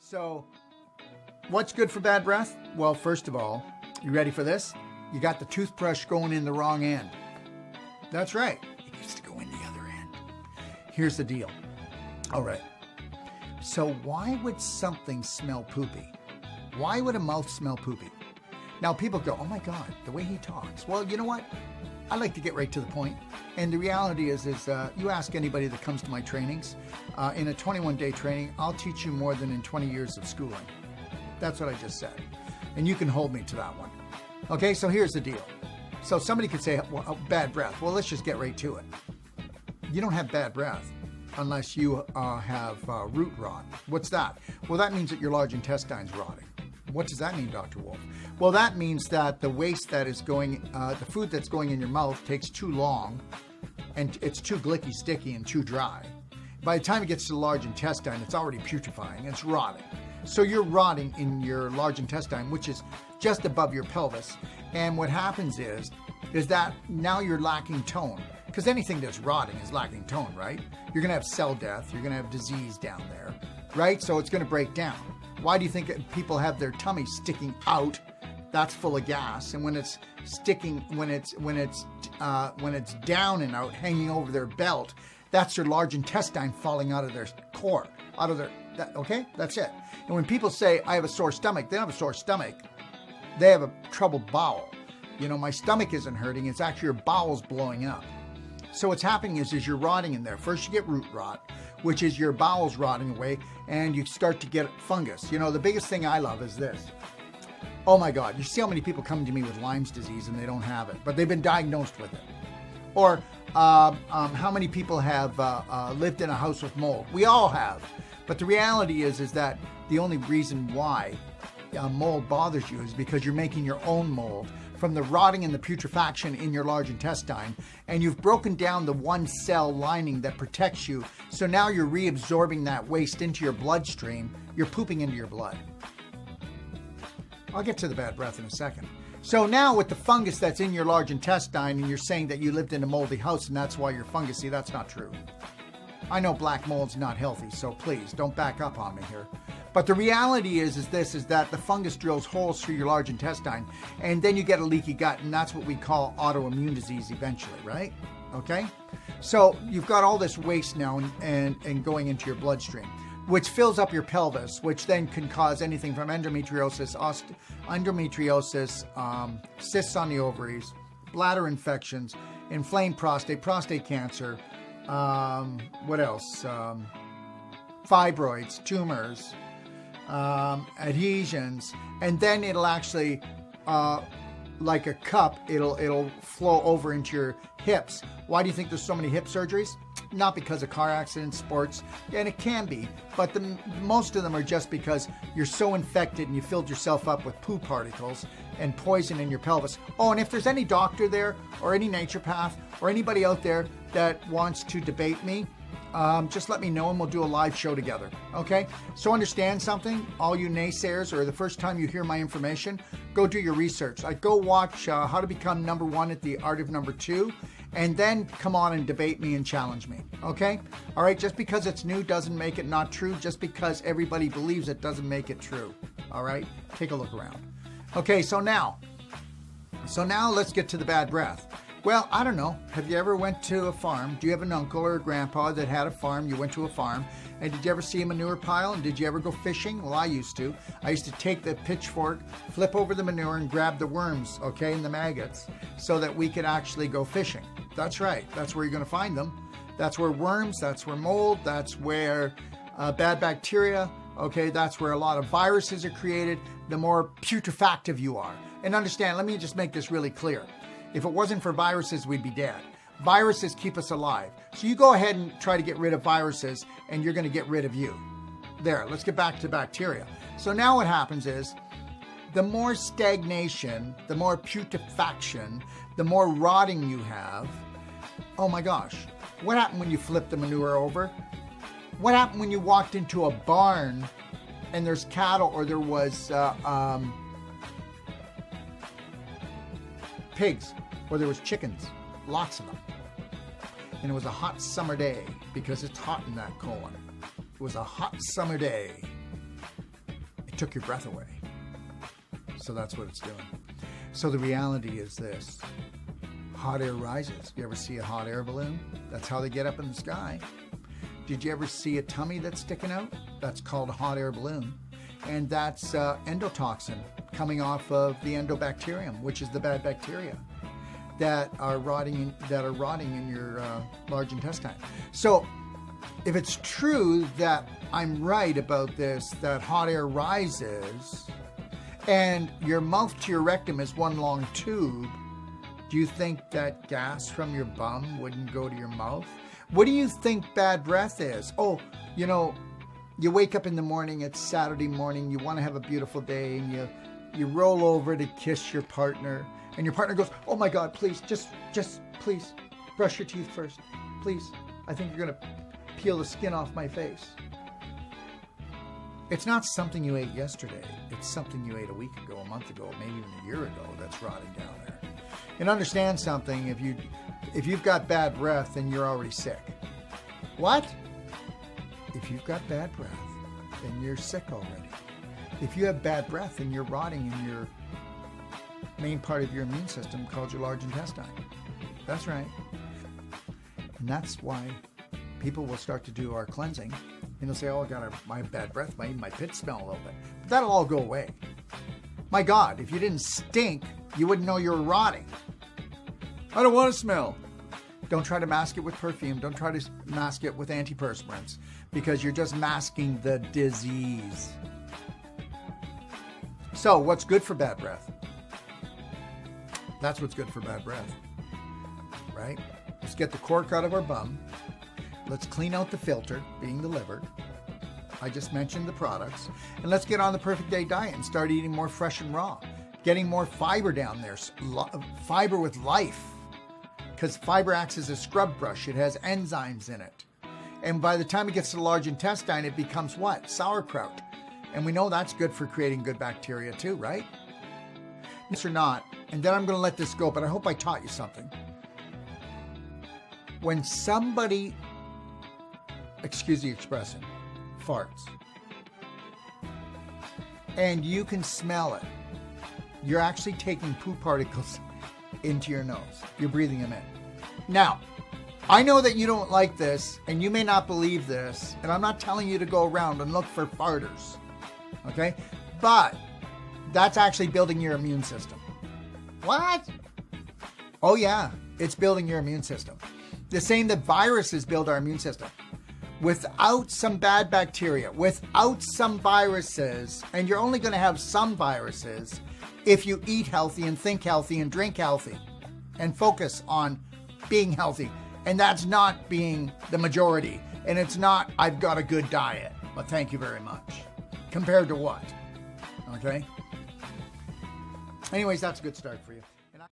So, what's good for bad breath? Well, first of all, you ready for this? You got the toothbrush going in the wrong end. That's right. It needs to go in the other end. Here's the deal. All right. So why would something smell poopy? Why would a mouth smell poopy? Now people go, oh my God, the way he talks. Well, you know what? I like to get right to the point. And the reality is you ask anybody that comes to my trainings, in a 21-day training, I'll teach you more than in 20 years of schooling. That's what I just said. And you can hold me to that one. Okay, so here's the deal. So somebody could say, well, bad breath. Well, let's just get right to it. You don't have bad breath unless you have root rot. What's that? Well, that means that your large intestine's rotting. What does that mean, Dr. Wolf? Well, that means that the waste that is going, the food that's going in your mouth takes too long, and it's too glicky, sticky, and too dry. By the time it gets to the large intestine, it's already putrefying. It's rotting. So you're rotting in your large intestine, which is just above your pelvis. And what happens is that now you're lacking tone. Because anything that's rotting is lacking tone, right? You're going to have cell death. You're going to have disease down there, right? So it's going to break down. Why do you think people have their tummy sticking out? That's full of gas. And when it's sticking, when it's down and out, hanging over their belt, that's their large intestine falling out of their core, out of their, okay? That's it. And when people say, I have a sore stomach, they don't have a sore stomach. They have a troubled bowel. You know, my stomach isn't hurting. It's actually your bowel's blowing up. So what's happening is you're rotting in there. First you get root rot, which is your bowels rotting away, and you start to get fungus. You know, the biggest thing I love is this. Oh my God, you see how many people come to me with Lyme's disease and they don't have it, but they've been diagnosed with it. Or how many people have lived in a house with mold? We all have. But the reality is that the only reason why mold bothers you is because you're making your own mold from the rotting and the putrefaction in your large intestine, and you've broken down the one cell lining that protects you. So now you're reabsorbing that waste into your bloodstream. You're pooping into your blood. I'll get to the bad breath in a second. So now with the fungus that's in your large intestine, and you're saying that you lived in a moldy house and that's why you're fungusy, that's not true. I know black mold's not healthy, so please don't back up on me here. But the reality is that the fungus drills holes through your large intestine, and then you get a leaky gut, and that's what we call autoimmune disease eventually, right? Okay? So you've got all this waste now and going into your bloodstream, which fills up your pelvis, which then can cause anything from endometriosis, cysts on the ovaries, bladder infections, inflamed prostate cancer, what else? Fibroids, tumors, adhesions, and then it'll actually, like a cup, it'll flow over into your hips. Why do you think there's so many hip surgeries? Not because of car accidents, sports, and it can be, but most of them are just because you're so infected and you filled yourself up with poo particles and poison in your pelvis. Oh, and if there's any doctor there or any naturopath or anybody out there that wants to debate me, just let me know and we'll do a live show together, okay? So understand something, all you naysayers, or the first time you hear my information, go do your research. Like, go watch How to Become Number One at the Art of Number Two, and then come on and debate me and challenge me, okay? All right, just because it's new doesn't make it not true. Just because everybody believes it doesn't make it true, all right? Take a look around. Okay, so now let's get to the bad breath. Well, I don't know. Have you ever went to a farm? Do you have an uncle or a grandpa that had a farm? You went to a farm. And did you ever see a manure pile? And did you ever go fishing? Well, I used to. I used to take the pitchfork, flip over the manure, and grab the worms, okay, and the maggots, so that we could actually go fishing. That's right. That's where you're going to find them. That's where worms, that's where mold, that's where bad bacteria, okay, that's where a lot of viruses are created, the more putrefactive you are. And understand, let me just make this really clear. If it wasn't for viruses, we'd be dead. Viruses keep us alive. So you go ahead and try to get rid of viruses, and you're going to get rid of you. There, let's get back to bacteria. So now what happens is, the more stagnation, the more putrefaction, the more rotting you have. Oh my gosh, what happened when you flipped the manure over? What happened when you walked into a barn and there's cattle, or there was pigs, or there was chickens, lots of them. And it was a hot summer day, because it's hot in that colon. It was a hot summer day. took your breath away. So that's what it's doing. So the reality is this. Hot air rises. You ever see a hot air balloon? That's how they get up in the sky. Did you ever see a tummy that's sticking out? That's called a hot air balloon. And that's endotoxin coming off of the endobacterium, which is the bad bacteria that are rotting in your large intestine. So if it's true that I'm right about this, that hot air rises and your mouth to your rectum is one long tube, do you think that gas from your bum wouldn't go to your mouth? What do you think bad breath is? Oh, you wake up in the morning, it's Saturday morning, you want to have a beautiful day, and you roll over to kiss your partner, and your partner goes, oh my God, please, just please, brush your teeth first. Please, I think you're going to peel the skin off my face. It's not something you ate yesterday. It's something you ate a week ago, a month ago, maybe even a year ago that's rotting down there. And understand something, if you've got bad breath, then you're already sick. What? If you've got bad breath, then you're sick already. If you have bad breath, then you're rotting in your main part of your immune system called your large intestine. That's right. And that's why people will start to do our cleansing and they'll say, oh, I got my bad breath, my pits smell a little bit. But that'll all go away. My God, if you didn't stink, you wouldn't know you were rotting. I don't want to smell. Don't try to mask it with perfume. Don't try to mask it with antiperspirants because you're just masking the disease. So what's good for bad breath? That's what's good for bad breath, right? Let's get the cork out of our bum. Let's clean out the filter, being the liver. I just mentioned the products. And let's get on the perfect day diet and start eating more fresh and raw. Getting more fiber down there, fiber with life. Because fiber acts as a scrub brush. It has enzymes in it. And by the time it gets to the large intestine, it becomes what? Sauerkraut. And we know that's good for creating good bacteria too, right? Yes or not. And then I'm going to let this go, but I hope I taught you something. When somebody, excuse the expression, farts, and you can smell it, you're actually taking poop particles into your nose. You're breathing them in. Now, I know that you don't like this, and you may not believe this, and I'm not telling you to go around and look for farters, okay? But that's actually building your immune system. What? Oh yeah, it's building your immune system. The same that viruses build our immune system. Without some bad bacteria, without some viruses, and you're only going to have some viruses if you eat healthy and think healthy and drink healthy and focus on being healthy. And that's not being the majority. And it's not, I've got a good diet. But thank you very much. Compared to what? Okay? Anyways, that's a good start for you.